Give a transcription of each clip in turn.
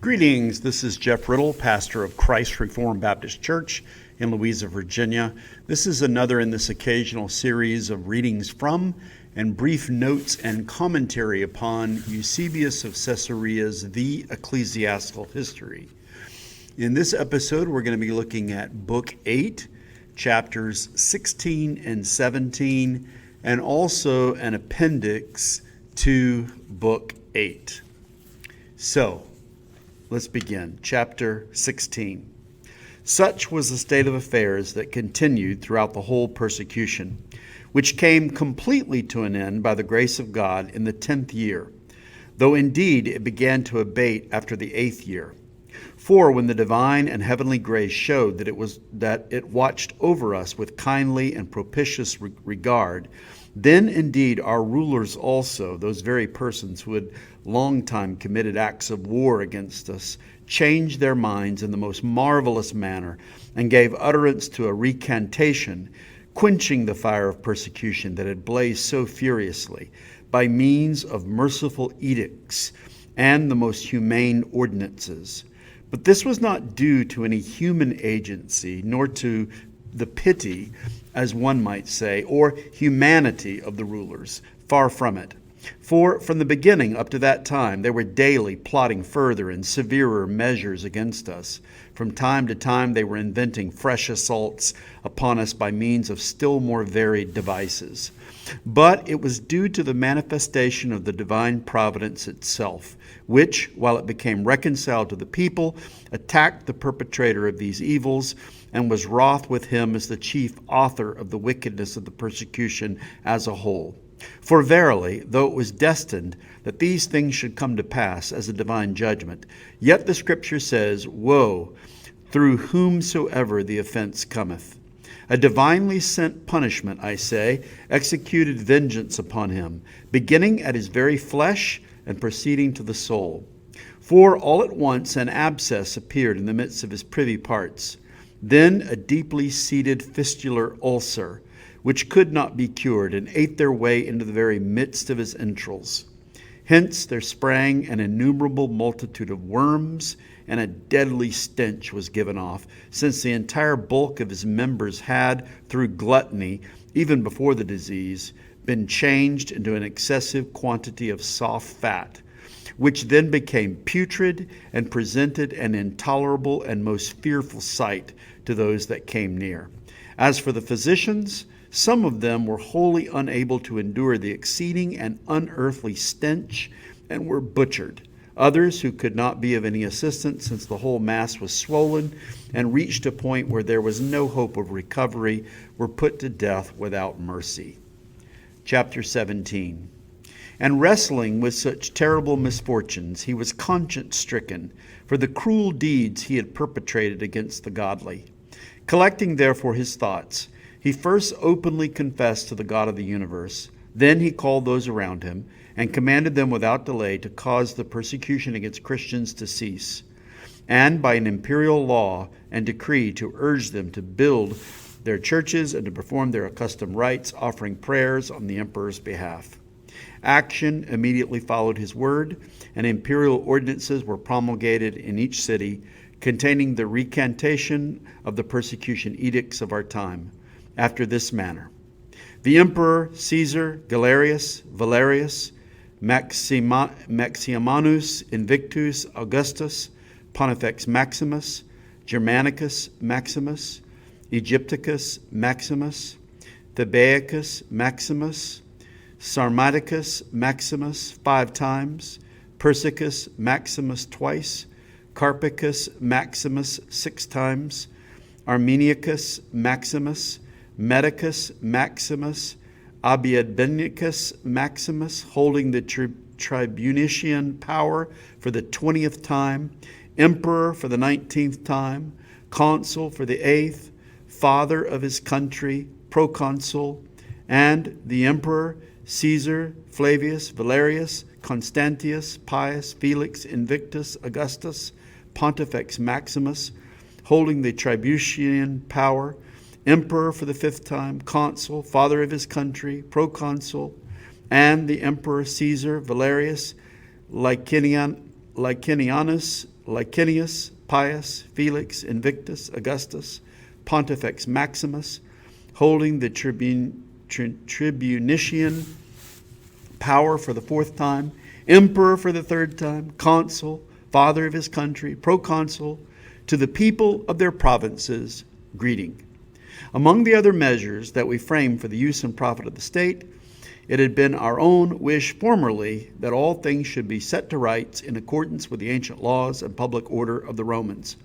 Greetings, this is Jeff Riddle, pastor of Christ Reformed Baptist Church in Louisa, Virginia. This is another in this occasional series of readings from and brief notes and commentary upon Eusebius of Caesarea's The Ecclesiastical History. In this episode, we're going to be looking at Book 8, chapters 16 and 17, and also an appendix to Book 8. So, let's begin. Chapter 16. Such was the state of affairs that continued throughout the whole persecution, which came completely to an end by the grace of God in the 10th year, though indeed it began to abate after the 8th year. For when the divine and heavenly grace showed that it watched over us with kindly and propitious regard, then indeed our rulers also, those very persons who had long time committed acts of war against us, changed their minds in the most marvelous manner, and gave utterance to a recantation, quenching the fire of persecution that had blazed so furiously, by means of merciful edicts and the most humane ordinances. But this was not due to any human agency, nor to the pity, as one might say, or humanity of the rulers. Far from it. For from the beginning up to that time, they were daily plotting further and severer measures against us. From time to time, they were inventing fresh assaults upon us by means of still more varied devices. But it was due to the manifestation of the divine providence itself, which, while it became reconciled to the people, attacked the perpetrator of these evils, and was wroth with him as the chief author of the wickedness of the persecution as a whole. For verily, though it was destined that these things should come to pass as a divine judgment, yet the Scripture says, Woe, through whomsoever the offense cometh. A divinely sent punishment, I say, executed vengeance upon him, beginning at his very flesh and proceeding to the soul. For all at once an abscess appeared in the midst of his privy parts, then a deeply seated fistular ulcer, which could not be cured, and ate their way into the very midst of his entrails. Hence there sprang an innumerable multitude of worms, and a deadly stench was given off, since the entire bulk of his members had, through gluttony, even before the disease, been changed into an excessive quantity of soft fat, which then became putrid and presented an intolerable and most fearful sight to those that came near. As for the physicians, some of them were wholly unable to endure the exceeding and unearthly stench, and were butchered. Others, who could not be of any assistance, since the whole mass was swollen and reached a point where there was no hope of recovery, were put to death without mercy. Chapter 17. And wrestling with such terrible misfortunes, he was conscience-stricken for the cruel deeds he had perpetrated against the godly. Collecting therefore his thoughts, he first openly confessed to the God of the universe. Then he called those around him and commanded them without delay to cause the persecution against Christians to cease, and by an imperial law and decree to urge them to build their churches and to perform their accustomed rites, offering prayers on the emperor's behalf. Action immediately followed his word, and imperial ordinances were promulgated in each city, containing the recantation of the persecution edicts of our time, after this manner. The emperor Caesar, Galerius, Valerius, Maximinus, Invictus, Augustus, Pontifex Maximus, Germanicus Maximus, Egypticus Maximus, Thebaicus Maximus, Sarmaticus Maximus 5 times, Persicus Maximus twice, Carpicus Maximus 6 times, Armeniacus Maximus, Medicus Maximus, Abiadbenicus Maximus, holding the tribunician power for the 20th time, emperor for the 19th time, consul for the 8th, father of his country, proconsul, and the emperor Caesar, Flavius, Valerius, Constantius, Pius, Felix, Invictus, Augustus, Pontifex Maximus, holding the tribunician power, emperor for the 5th time, consul, father of his country, proconsul, and the emperor Caesar, Valerius, Licinianus, Licinius, Pius, Felix, Invictus, Augustus, Pontifex Maximus, holding the tribunician power for the fourth time, emperor for the third time, consul, father of his country, proconsul, to the people of their provinces, greeting. Among the other measures that we framed for the use and profit of the state, it had been our own wish formerly that all things should be set to rights in accordance with the ancient laws and public order of the Romans,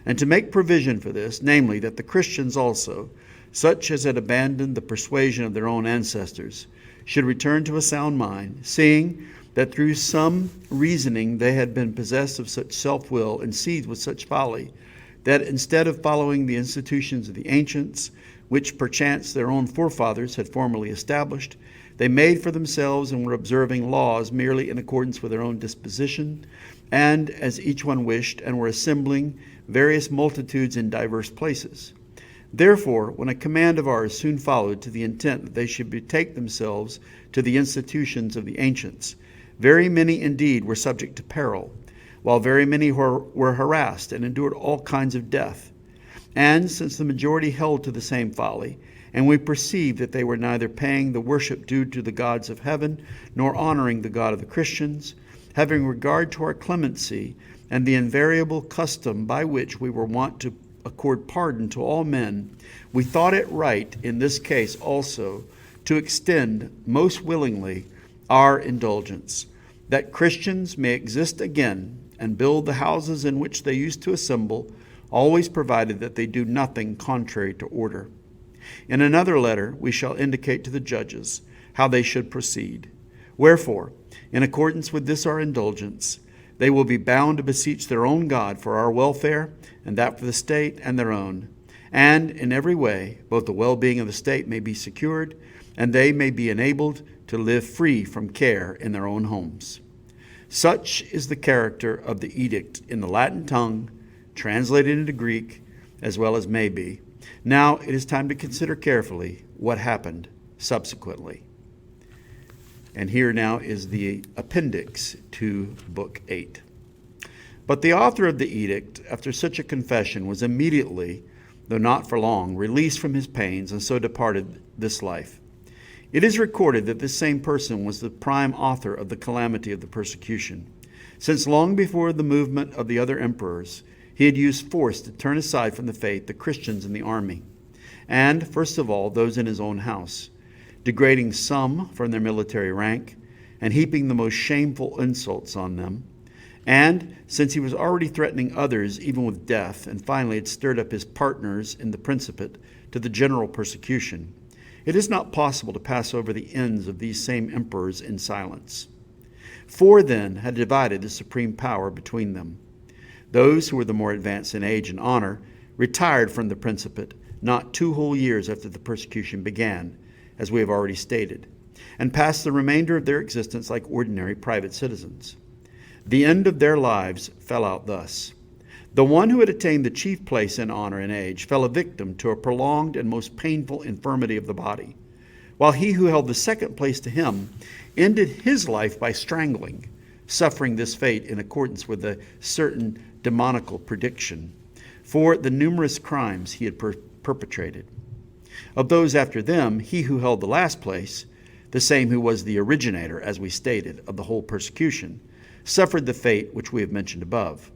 and to make provision for this, namely, that the Christians also, such as had abandoned the persuasion of their own ancestors, should return to a sound mind, seeing that through some reasoning they had been possessed of such self-will and seized with such folly, that instead of following the institutions of the ancients, which perchance their own forefathers had formerly established, they made for themselves and were observing laws merely in accordance with their own disposition, and as each one wished, and were assembling various multitudes in diverse places. Therefore, when a command of ours soon followed to the intent that they should betake themselves to the institutions of the ancients, very many indeed were subject to peril, while very many were harassed and endured all kinds of death. And since the majority held to the same folly, and we perceived that they were neither paying the worship due to the gods of heaven, nor honoring the God of the Christians, having regard to our clemency and the invariable custom by which we were wont to accord pardon to all men, we thought it right in this case also to extend most willingly our indulgence, that Christians may exist again and build the houses in which they used to assemble, always provided that they do nothing contrary to order. In another letter we shall indicate to the judges how they should proceed. Wherefore, in accordance with this our indulgence, they will be bound to beseech their own God for our welfare, and that for the state and their own. And in every way, both the well-being of the state may be secured, and they may be enabled to live free from care in their own homes. Such is the character of the edict in the Latin tongue, translated into Greek, as well as may be. Now it is time to consider carefully what happened subsequently. And here now is the appendix to Book 8. But the author of the edict, after such a confession, was immediately, though not for long, released from his pains, and so departed this life. It is recorded that this same person was the prime author of the calamity of the persecution, since long before the movement of the other emperors, he had used force to turn aside from the faith the Christians in the army, and, first of all, those in his own house, degrading some from their military rank, and heaping the most shameful insults on them. And, since he was already threatening others even with death, and finally had stirred up his partners in the Principate to the general persecution, it is not possible to pass over the ends of these same emperors in silence. Four, then, had divided the supreme power between them. Those who were the more advanced in age and honor retired from the Principate not 2 whole years after the persecution began, as we have already stated, and passed the remainder of their existence like ordinary private citizens. The end of their lives fell out thus. The one who had attained the chief place in honor and age fell a victim to a prolonged and most painful infirmity of the body, while he who held the second place to him ended his life by strangling, suffering this fate in accordance with a certain demoniacal prediction for the numerous crimes he had perpetrated. Of those after them, he who held the last place, the same who was the originator, as we stated, of the whole persecution, suffered the fate which we have mentioned above.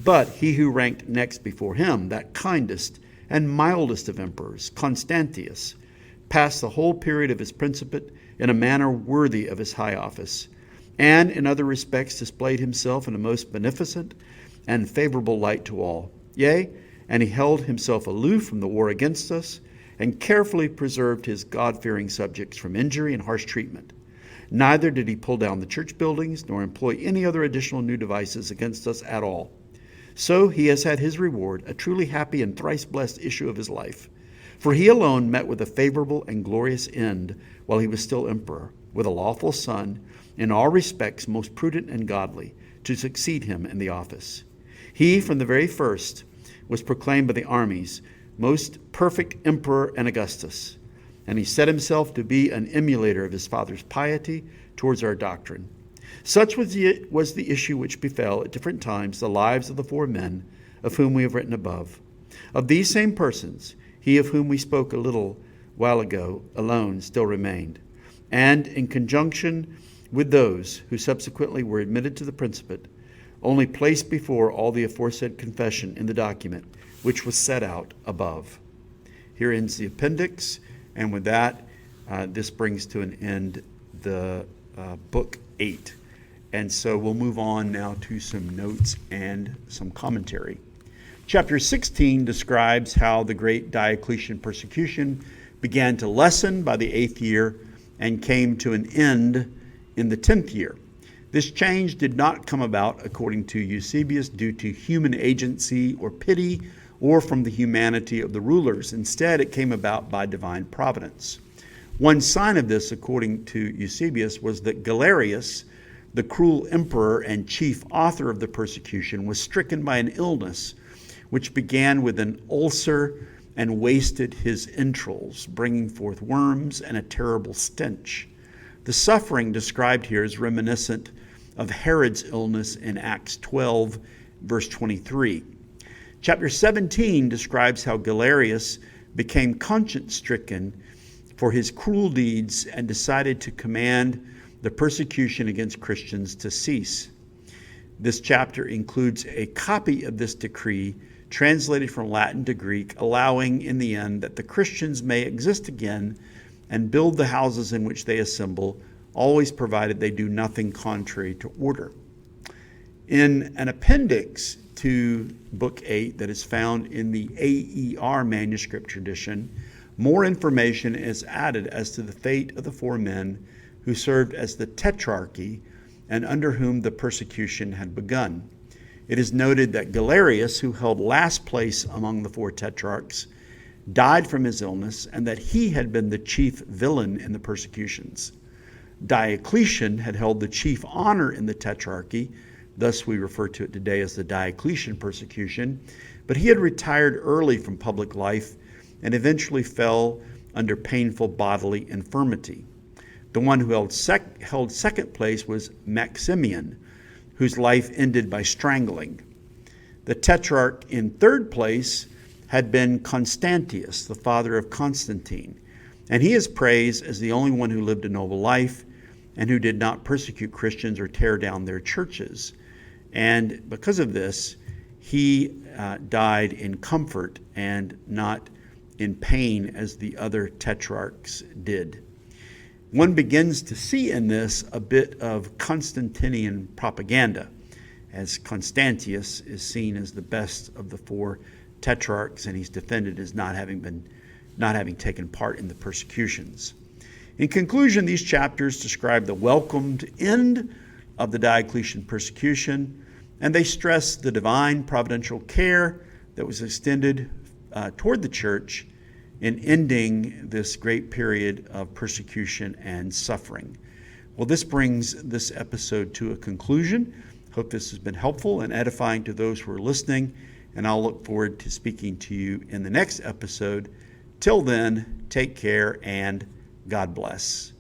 But he who ranked next before him, that kindest and mildest of emperors, Constantius, passed the whole period of his principate in a manner worthy of his high office, and in other respects displayed himself in a most beneficent and favorable light to all. Yea, and he held himself aloof from the war against us, and carefully preserved his God-fearing subjects from injury and harsh treatment. Neither did he pull down the church buildings, nor employ any other additional new devices against us at all. So he has had his reward, a truly happy and thrice blessed issue of his life. For he alone met with a favorable and glorious end while he was still emperor, with a lawful son, in all respects most prudent and godly, to succeed him in the office. He, from the very first, was proclaimed by the armies most perfect emperor and Augustus, and he set himself to be an emulator of his father's piety towards our doctrine. Such was the issue which befell at different times the lives of the four men of whom we have written above. Of these same persons, he of whom we spoke a little while ago alone still remained, and in conjunction with those who subsequently were admitted to the principate, only placed before all the aforesaid confession in the document which was set out above. Here ends the appendix, and with that, this brings to an end the Book 8. And so we'll move on now to some notes and some commentary. Chapter 16 describes how the great Diocletian persecution began to lessen by the 8th year and came to an end in the 10th year. This change did not come about, according to Eusebius, due to human agency or pity or from the humanity of the rulers. Instead, it came about by divine providence. One sign of this, according to Eusebius, was that Galerius, the cruel emperor and chief author of the persecution, was stricken by an illness which began with an ulcer and wasted his entrails, bringing forth worms and a terrible stench. The suffering described here is reminiscent of Herod's illness in Acts 12, verse 23. Chapter 17 describes how Galerius became conscience-stricken for his cruel deeds and decided to command the persecution against Christians to cease. This chapter includes a copy of this decree translated from Latin to Greek, allowing in the end that the Christians may exist again and build the houses in which they assemble, always provided they do nothing contrary to order. In an appendix to Book 8 that is found in the AER manuscript tradition, more information is added as to the fate of the four men who served as the tetrarchy and under whom the persecution had begun. It is noted that Galerius, who held last place among the four tetrarchs, died from his illness, and that he had been the chief villain in the persecutions. Diocletian had held the chief honor in the tetrarchy, thus we refer to it today as the Diocletian persecution, but he had retired early from public life and eventually fell under painful bodily infirmity. The one who held second place was Maximian, whose life ended by strangling. The tetrarch in third place had been Constantius, the father of Constantine, and he is praised as the only one who lived a noble life and who did not persecute Christians or tear down their churches. And because of this, he died in comfort and not in pain as the other tetrarchs did. One begins to see in this a bit of Constantinian propaganda, as Constantius is seen as the best of the four tetrarchs, and he's defended as not having taken part in the persecutions. In conclusion, these chapters describe the welcomed end of the Diocletian persecution, and they stress the divine providential care that was extended toward the church in ending this great period of persecution and suffering. Well, this brings this episode to a conclusion. Hope this has been helpful and edifying to those who are listening, and I'll look forward to speaking to you in the next episode. Till then, take care and God bless.